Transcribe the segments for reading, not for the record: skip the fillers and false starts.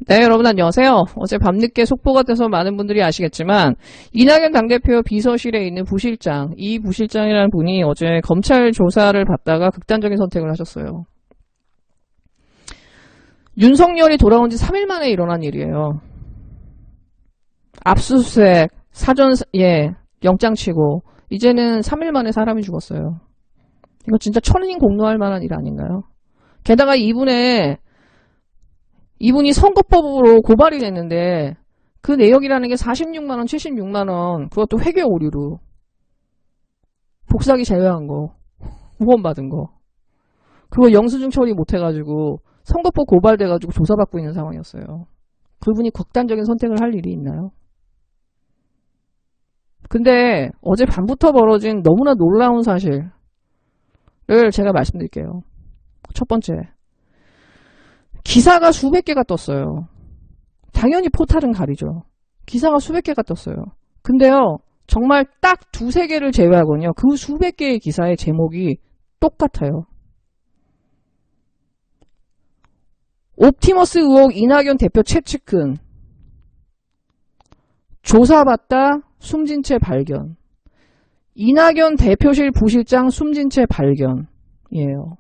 네, 여러분 안녕하세요. 어제 밤늦게 속보가 돼서 많은 분들이 아시겠지만 이낙연 당대표 비서실에 있는 부실장, 이 부실장이라는 분이 어제 검찰 조사를 받다가 극단적인 선택을 하셨어요. 윤석열이 돌아온 지 3일 만에 일어난 일이에요. 압수수색, 영장 치고 이제는 3일 만에 사람이 죽었어요. 이거 진짜 천인 공노할 만한 일 아닌가요? 게다가 이분이 선거법으로 고발이 됐는데 그 내역이라는 게 46만원, 76만원 그것도 회계 오류로 복사기 제외한 거, 후원받은 거 그거 영수증 처리 못해가지고 선거법 고발돼가지고 조사받고 있는 상황이었어요. 그분이 극단적인 선택을 할 일이 있나요? 근데 어제 밤부터 벌어진 너무나 놀라운 사실을 제가 말씀드릴게요. 첫 번째, 기사가 수백 개가 떴어요. 당연히 포탈은 가리죠. 기사가 수백 개가 떴어요. 근데요, 정말 딱 두세 개를 제외하고는요, 그 수백 개의 기사의 제목이 똑같아요. 옵티머스 의혹 이낙연 대표 최측근, 조사받다 숨진 채 발견, 이낙연 대표실 부실장 숨진 채 발견이에요.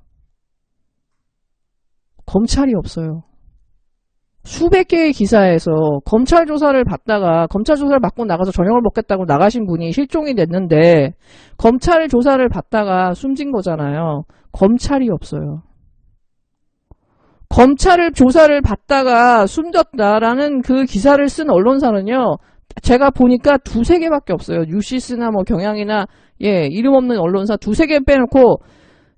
검찰이 없어요. 수백 개의 기사에서 검찰 조사를 받다가 검찰 조사를 받고 나가서 저녁을 먹겠다고 나가신 분이 실종이 됐는데 검찰 조사를 받다가 숨진 거잖아요. 검찰이 없어요. 검찰을 조사를 받다가 숨졌다라는 그 기사를 쓴 언론사는요. 제가 보니까 두세 개밖에 없어요. 뉴시스나 뭐 경향이나 이름 없는 언론사 두세 개 빼놓고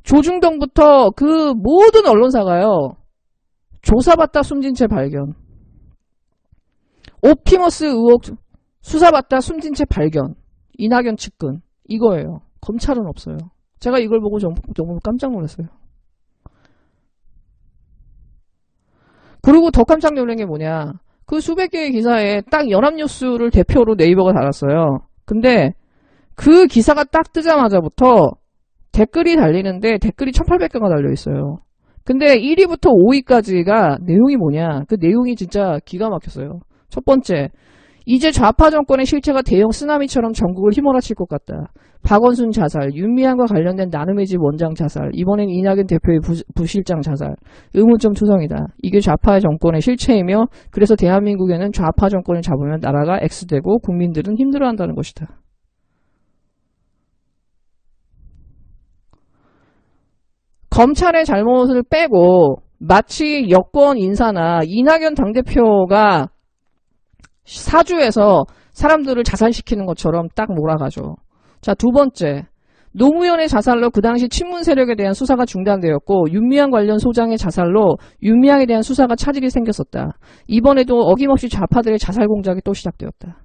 조중동부터 그 모든 언론사가요. 조사받다 숨진 채 발견. 옵티머스 의혹 수사받다 숨진 채 발견. 이낙연 측근. 이거예요. 검찰은 없어요. 제가 이걸 보고 너무 깜짝 놀랐어요. 그리고 더 깜짝 놀란 게 뭐냐. 그 수백 개의 기사에 딱 연합뉴스를 대표로 네이버가 달았어요. 근데 그 기사가 딱 뜨자마자부터 댓글이 달리는데 댓글이 1800개가 달려있어요. 근데 1위부터 5위까지가 내용이 뭐냐. 그 내용이 진짜 기가 막혔어요. 첫 번째, 이제 좌파 정권의 실체가 대형 쓰나미처럼 전국을 휘몰아칠 것 같다. 박원순 자살, 윤미향과 관련된 나눔의 집 원장 자살, 이번엔 이낙연 대표의 부실장 자살. 의문점 투성이다. 이게 좌파 정권의 실체이며 그래서 대한민국에는 좌파 정권을 잡으면 나라가 X되고 국민들은 힘들어한다는 것이다. 검찰의 잘못을 빼고 마치 여권 인사나 이낙연 당대표가 사주에서 사람들을 자살시키는 것처럼 딱 몰아가죠. 자, 두 번째, 노무현의 자살로 그 당시 친문 세력에 대한 수사가 중단되었고 윤미향 관련 소장의 자살로 윤미향에 대한 수사가 차질이 생겼었다. 이번에도 어김없이 좌파들의 자살 공작이 또 시작되었다.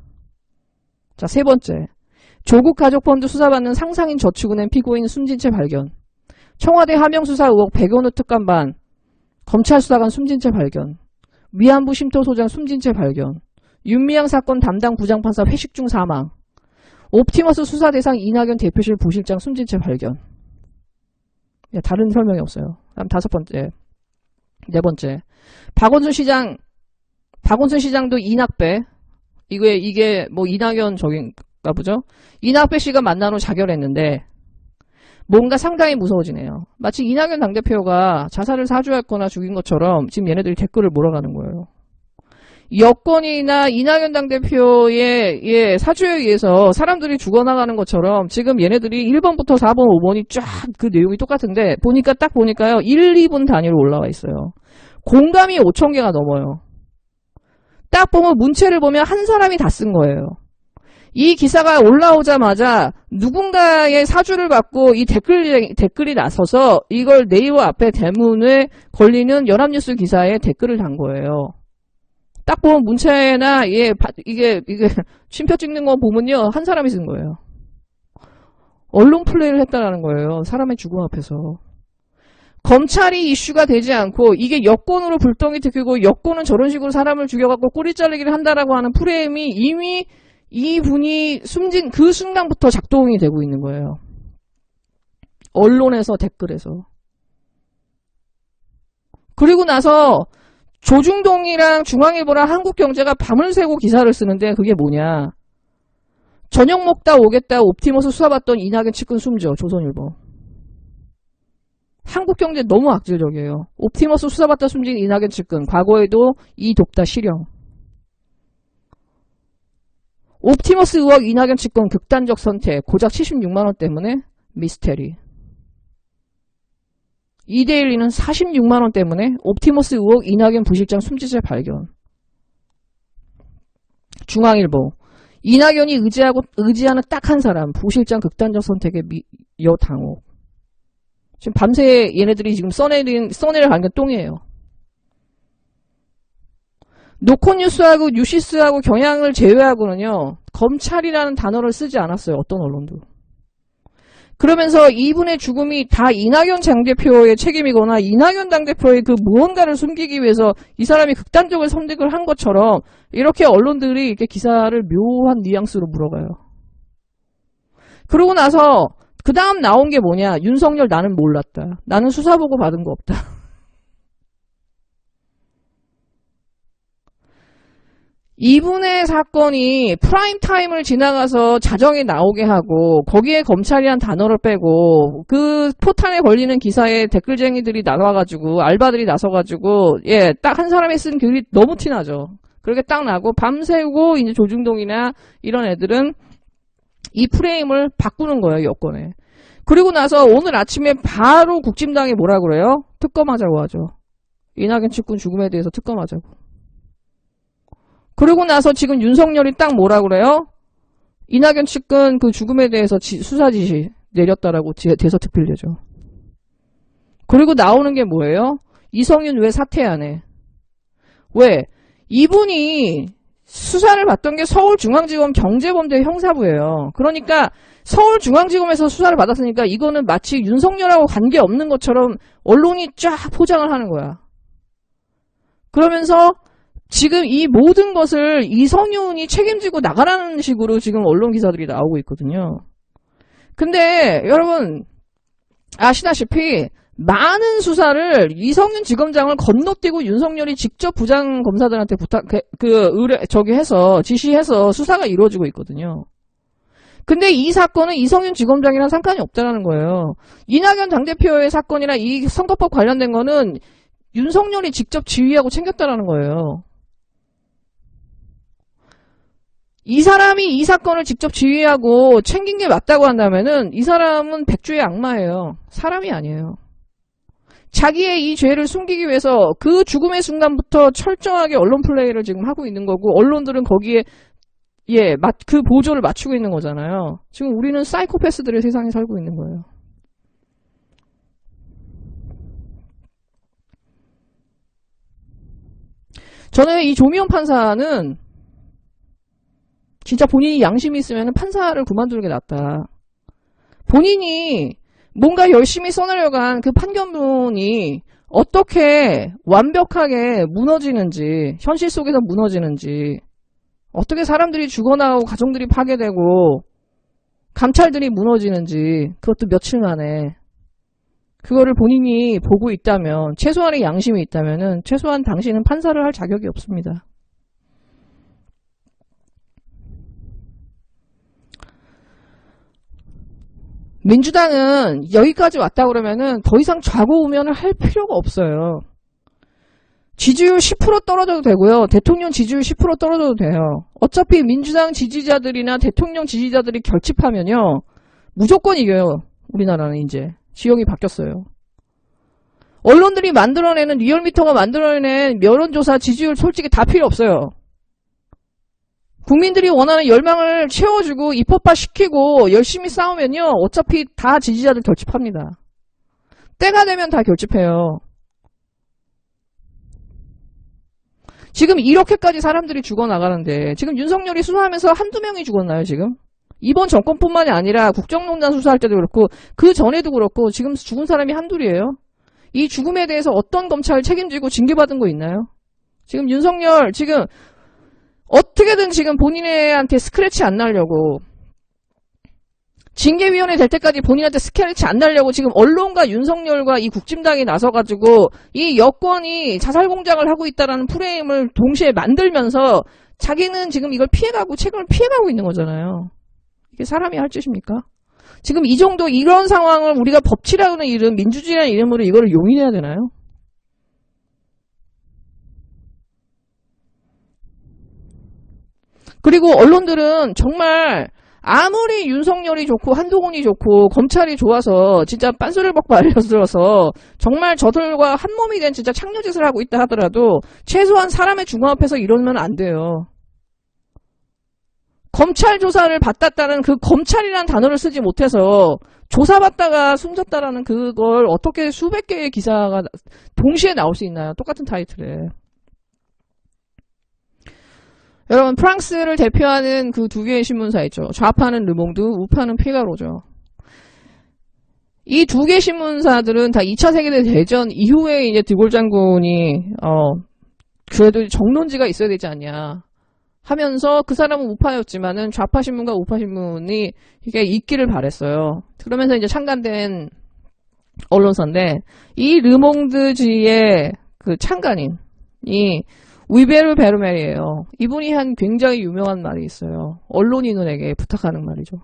자, 세 번째, 조국 가족펀드 수사받는 상상인 저축은행 피고인 숨진 채 발견. 청와대 하명수사 의혹 백연우 특감반, 검찰 수사관 숨진 채 발견, 위안부 쉼터 소장 숨진 채 발견, 윤미향 사건 담당 부장판사 회식 중 사망, 옵티머스 수사 대상 이낙연 대표실 부실장 숨진 채 발견. 다른 설명이 없어요. 다음 다섯 번째, 네 번째, 박원순 시장도 이낙배, 이게 뭐 이낙연 저긴가 보죠? 이낙배 씨가 만난 후 자결했는데 뭔가 상당히 무서워지네요. 마치 이낙연 당대표가 자살을 사주했거나 죽인 것처럼 지금 얘네들이 댓글을 몰아가는 거예요. 여권이나 이낙연 당대표의 사주에 의해서 사람들이 죽어나가는 것처럼 지금 얘네들이 1번부터 4번, 5번이 쫙 그 내용이 똑같은데 딱 보니까요. 1, 2분 단위로 올라와 있어요. 공감이 5,000개가 넘어요. 딱 보면 문체를 보면 한 사람이 다 쓴 거예요. 이 기사가 올라오자마자 누군가의 사주를 받고 이 댓글이 나서서 이걸 네이버 앞에 대문에 걸리는 연합뉴스 기사에 댓글을 단 거예요. 딱 보면 문체나 이게 쉼표 찍는 거 보면요. 한 사람이 쓴 거예요. 언론 플레이를 했다라는 거예요. 사람의 죽음 앞에서. 검찰이 이슈가 되지 않고 이게 여권으로 불똥이 튀기고 여권은 저런 식으로 사람을 죽여갖고 꼬리 자르기를 한다라고 하는 프레임이 이미 이분이 숨진 그 순간부터 작동이 되고 있는 거예요. 언론에서 댓글에서. 그리고 나서 조중동이랑 중앙일보랑 한국경제가 밤을 새고 기사를 쓰는데 그게 뭐냐. 저녁 먹다 오겠다 옵티머스 수사받던 이낙연 측근 숨져. 조선일보. 한국경제 너무 악질적이에요. 옵티머스 수사받다 숨진 이낙연 측근. 과거에도 이 돕다 실형. 옵티머스 의혹 이낙연 측근 극단적 선택. 고작 76만원 때문에 미스테리. 이데일리는 46만원 때문에 옵티머스 의혹 이낙연 부실장 숨지체 발견. 중앙일보. 이낙연이 의지하는 딱 한 사람. 부실장 극단적 선택의 여당혹. 지금 밤새 얘네들이 지금 써내를 간 게 똥이에요. 노컷뉴스하고 뉴시스하고 경향을 제외하고는요. 검찰이라는 단어를 쓰지 않았어요. 어떤 언론도. 그러면서 이분의 죽음이 다 이낙연 당대표의 책임이거나 이낙연 당대표의 그 무언가를 숨기기 위해서 이 사람이 극단적으로 선택을 한 것처럼 이렇게 언론들이 이렇게 기사를 묘한 뉘앙스로 물어가요. 그러고 나서 그 다음 나온 게 뭐냐. 윤석열 나는 몰랐다. 나는 수사보고 받은 거 없다. 이분의 사건이 프라임타임을 지나가서 자정에 나오게 하고 거기에 검찰이란 단어를 빼고 그 포탄에 걸리는 기사에 댓글쟁이들이 나와가지고 알바들이 나서가지고 예, 딱 한 사람이 쓴 글이 너무 티나죠. 그렇게 딱 나고 밤새고 이제 조중동이나 이런 애들은 이 프레임을 바꾸는 거예요. 여권에. 그리고 나서 오늘 아침에 바로 국진당이 뭐라 그래요? 특검하자고 하죠. 이낙연 측근 죽음에 대해서 특검하자고. 그러고 나서 지금 윤석열이 딱 뭐라 그래요? 이낙연 측근 그 죽음에 대해서 수사 지시 내렸다라고 대서특필되죠. 그리고 나오는 게 뭐예요? 이성윤 왜 사퇴 안 해? 왜? 이분이 수사를 받던 게 서울중앙지검 경제범죄 형사부예요. 그러니까 서울중앙지검에서 수사를 받았으니까 이거는 마치 윤석열하고 관계없는 것처럼 언론이 쫙 포장을 하는 거야. 그러면서 지금 이 모든 것을 이성윤이 책임지고 나가라는 식으로 지금 언론 기사들이 나오고 있거든요. 근데 여러분 아시다시피 많은 수사를 이성윤 지검장을 건너뛰고 윤석열이 직접 부장검사들한테 지시해서 수사가 이루어지고 있거든요. 근데 이 사건은 이성윤 지검장이랑 상관이 없다는 거예요. 이낙연 당대표의 사건이나 이 선거법 관련된 거는 윤석열이 직접 지휘하고 챙겼다라는 거예요. 이 사람이 이 사건을 직접 지휘하고 챙긴 게 맞다고 한다면은 이 사람은 백주의 악마예요. 사람이 아니에요. 자기의 이 죄를 숨기기 위해서 그 죽음의 순간부터 철저하게 언론 플레이를 지금 하고 있는 거고 언론들은 거기에 그 보조를 맞추고 있는 거잖아요. 지금 우리는 사이코패스들의 세상에 살고 있는 거예요. 저는 이 조미연 판사는 진짜 본인이 양심이 있으면 판사를 그만두는 게 낫다. 본인이 뭔가 열심히 써내려고 한 그 판결문이 어떻게 완벽하게 무너지는지, 현실 속에서 무너지는지, 어떻게 사람들이 죽어나가고 가정들이 파괴되고 감찰들이 무너지는지, 그것도 며칠 만에 그거를 본인이 보고 있다면, 최소한의 양심이 있다면은 최소한 당신은 판사를 할 자격이 없습니다. 민주당은 여기까지 왔다 그러면은 더 이상 좌고우면을 할 필요가 없어요. 지지율 10% 떨어져도 되고요. 대통령 지지율 10% 떨어져도 돼요. 어차피 민주당 지지자들이나 대통령 지지자들이 결집하면요. 무조건 이겨요. 우리나라는 이제. 지형이 바뀌었어요. 언론들이 만들어내는 리얼미터가 만들어낸 여론조사 지지율 솔직히 다 필요 없어요. 국민들이 원하는 열망을 채워주고 입법화시키고 열심히 싸우면요. 어차피 다 지지자들 결집합니다. 때가 되면 다 결집해요. 지금 이렇게까지 사람들이 죽어나가는데 지금 윤석열이 수사하면서 한두 명이 죽었나요 지금? 이번 정권뿐만이 아니라 국정농단 수사할 때도 그렇고 그 전에도 그렇고 지금 죽은 사람이 한둘이에요. 이 죽음에 대해서 어떤 검찰 책임지고 징계받은 거 있나요? 지금 윤석열 지금 어떻게든 지금 본인한테 스크래치 안 나려고 징계위원회 될 때까지 본인한테 스크래치 안 날려고 지금 언론과 윤석열과 이 국진당이 나서가지고 이 여권이 자살 공작을 하고 있다라는 프레임을 동시에 만들면서 자기는 지금 이걸 피해가고 책임을 피해가고 있는 거잖아요. 이게 사람이 할 짓입니까? 지금 이 정도 이런 상황을 우리가 법치라는 이름, 민주주의라는 이름으로 이거를 용인해야 되나요? 그리고 언론들은 정말 아무리 윤석열이 좋고 한동훈이 좋고 검찰이 좋아서 진짜 빤소리를 먹고 알려들어서 정말 저들과 한몸이 된 진짜 창녀짓을 하고 있다 하더라도 최소한 사람의 중화 앞에서 이러면 안 돼요. 검찰 조사를 받았다는 그 검찰이라는 단어를 쓰지 못해서 조사받다가 숨졌다라는 그걸 어떻게 수백 개의 기사가 동시에 나올 수 있나요? 똑같은 타이틀에. 여러분 프랑스를 대표하는 그 두 개의 신문사 있죠. 좌파는 르몽드, 우파는 피가로죠. 이 두 개 신문사들은 다 2차 세계대전 이후에 이제 드골 장군이 그래도 정론지가 있어야 되지 않냐 하면서 그 사람은 우파였지만은 좌파 신문과 우파 신문이 이게 있기를 바랬어요. 그러면서 이제 창간된 언론사인데 이 르몽드지의 그 창간인이 위베르 베르멜이에요. 이분이 한 굉장히 유명한 말이 있어요. 언론인에게 부탁하는 말이죠.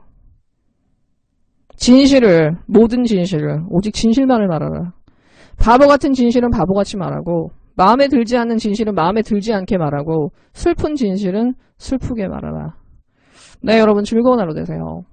진실을, 모든 진실을, 오직 진실만을 말하라. 바보 같은 진실은 바보같이 말하고 마음에 들지 않는 진실은 마음에 들지 않게 말하고 슬픈 진실은 슬프게 말하라. 네, 여러분 즐거운 하루 되세요.